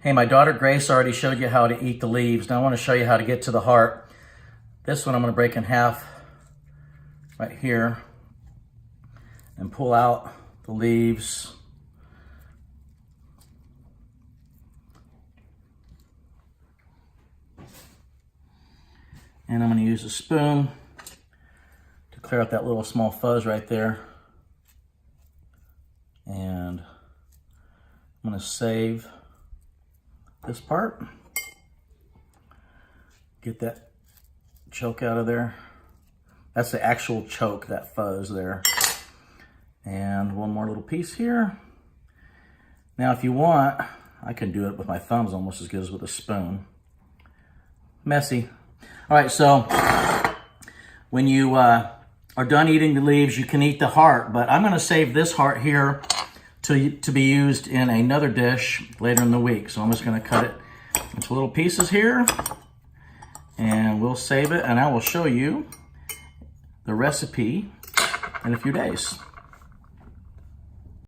Hey, my daughter Grace already showed you how to eat the leaves. Now I want to show you how to get to the heart. This one I'm going to break in half right here and pull out the leaves. And I'm going to use a spoon to clear out that little small fuzz right there. And I'm going to save this part. Get that choke out of there. That's the actual choke, that fuzz there. And one more little piece here. Now if you want, I can do it with my thumbs almost as good as with a spoon. Messy. All right, so when you are done eating the leaves, you can eat the heart, but I'm gonna save this heart here to be used in another dish later in the week. So I'm just gonna cut it into little pieces here, and we'll save it, and I will show you the recipe in a few days.